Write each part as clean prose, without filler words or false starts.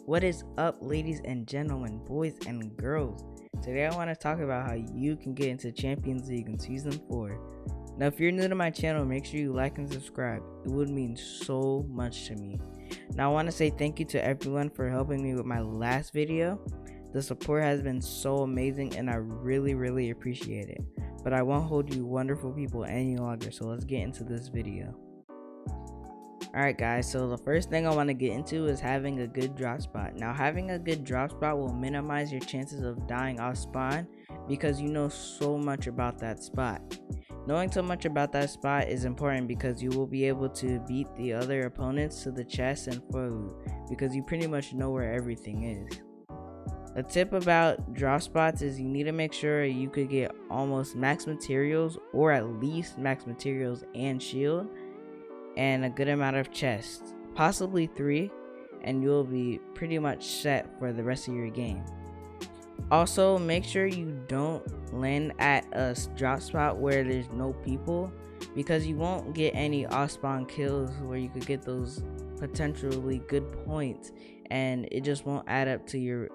What is up, ladies and gentlemen, boys and girls? Today I want to talk about how you can get into Champions League in Season 4. Now if you're new to my channel, make sure you like and subscribe. It would mean so much to me. Now I want to say thank you to everyone for helping me with my last video. The support has been so amazing and I really appreciate it. But I won't hold you wonderful people any longer, so let's get into this video. Alright guys, so the first thing I want to get into is having a good drop spot. Now having a good drop spot will minimize your chances of dying off spawn because you know so much about that spot. Knowing so much about that spot is important because you will be able to beat the other opponents to the chest and food because you pretty much know where everything is. A tip about drop spots is you need to make sure you could get almost max materials or at least max materials and shield and a good amount of chests, possibly 3, and you'll be pretty much set for the rest of your game. Also, make sure you don't land at a drop spot where there's no people because you won't get any off spawn kills where you could get those potentially good points and it just won't add up to your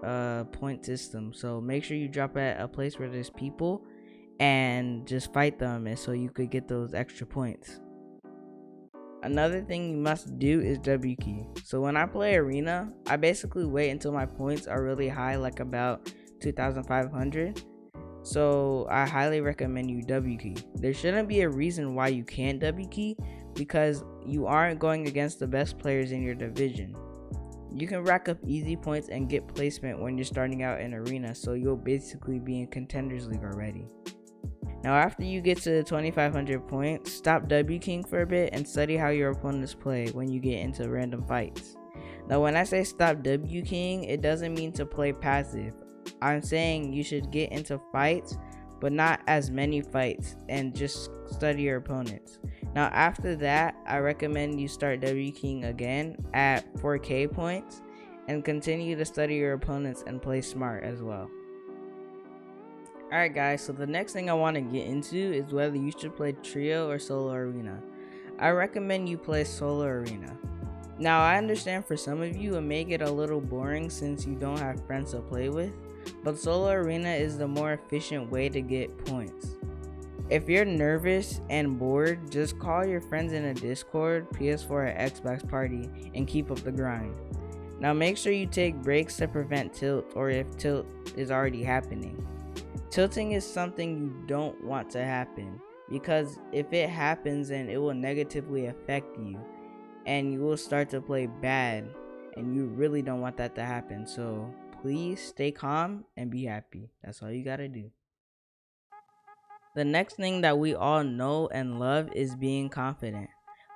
point system. So make sure you drop at a place where there's people and just fight them and so you could get those extra points. Another thing you must do is W key. So when I play arena, I basically wait until my points are really high, like about 2,500. So I highly recommend you W key. There shouldn't be a reason why you can't W key because you aren't going against the best players in your division. You can rack up easy points and get placement when you're starting out in arena, so you'll basically be in Contenders League already. Now after you get to 2,500 points, stop W keying for a bit and study how your opponents play when you get into random fights. Now when I say stop W keying, it doesn't mean to play passive. I'm saying you should get into fights, but not as many fights, and just study your opponents. Now after that, I recommend you start W keying again at 4K points and continue to study your opponents and play smart as well. Alright guys, so the next thing I want to get into is whether you should play trio or solo arena. I recommend you play solo arena. Now I understand for some of you it may get a little boring since you don't have friends to play with, but solo arena is the more efficient way to get points. If you're nervous and bored, just call your friends in a Discord, PS4 or Xbox party and keep up the grind. Now make sure you take breaks to prevent tilt or if tilt is already happening. Tilting is something you don't want to happen because if it happens then it will negatively affect you and you will start to play bad and you really don't want that to happen. So please stay calm and be happy. That's all you gotta do. The next thing that we all know and love is being confident.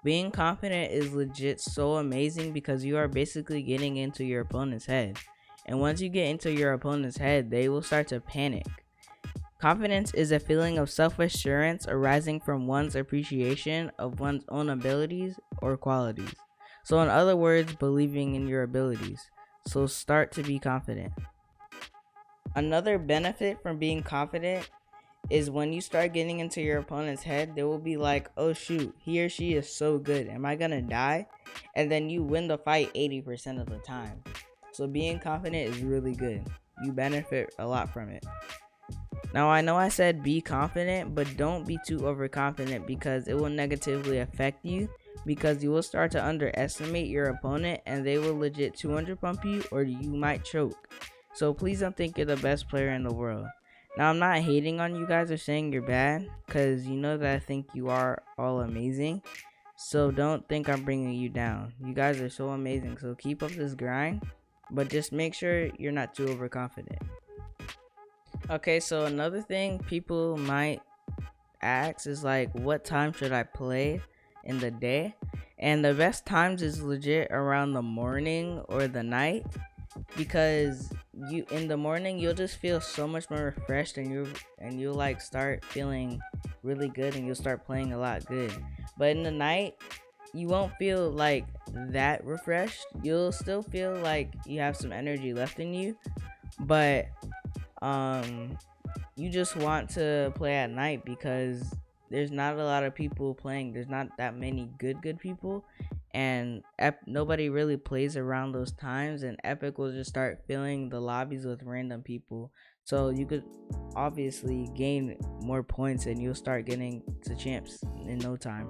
Being confident is legit so amazing because you are basically getting into your opponent's head. And once you get into your opponent's head, they will start to panic. Confidence is a feeling of self-assurance arising from one's appreciation of one's own abilities or qualities. So in other words, believing in your abilities. So start to be confident. Another benefit from being confident is when you start getting into your opponent's head, they will be like, oh shoot, he or she is so good, am I gonna die? And then you win the fight 80% of the time. So being confident is really good. You benefit a lot from it. Now I know I said be confident, but don't be too overconfident because it will negatively affect you because you will start to underestimate your opponent and they will legit 200 pump you or you might choke. So please don't think you're the best player in the world. Now I'm not hating on you guys or saying you're bad because you know that I think you are all amazing. So don't think I'm bringing you down. You guys are so amazing, so keep up this grind, but just make sure you're not too overconfident. Okay, so another thing people might ask is like, what time should I play in the day? And the best times is legit around the morning or the night because you in the morning you'll just feel so much more refreshed and you'll like start feeling really good and you'll start playing a lot good. But in the night you won't feel like that refreshed. You'll still feel like you have some energy left in you, but you just want to play at night because there's not a lot of people playing. There's not that many good people and nobody really plays around those times, and Epic will just start filling the lobbies with random people. So you could obviously gain more points and you'll start getting to champs in no time.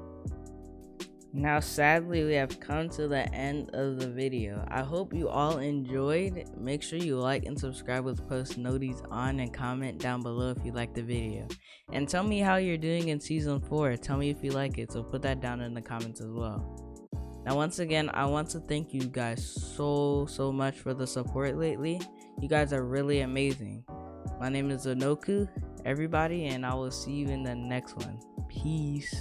Now sadly we have come to the end of the video. I hope you all enjoyed. Make sure you like and subscribe with post notifications on, and comment down below if you like the video, and tell me how you're doing in season 4. Tell me if you like it, so put that down in the comments as well. Now once again, I want to thank you guys so much for the support lately. You guys are really amazing. My name is Onoku, everybody, and I will see you in the next one. Peace.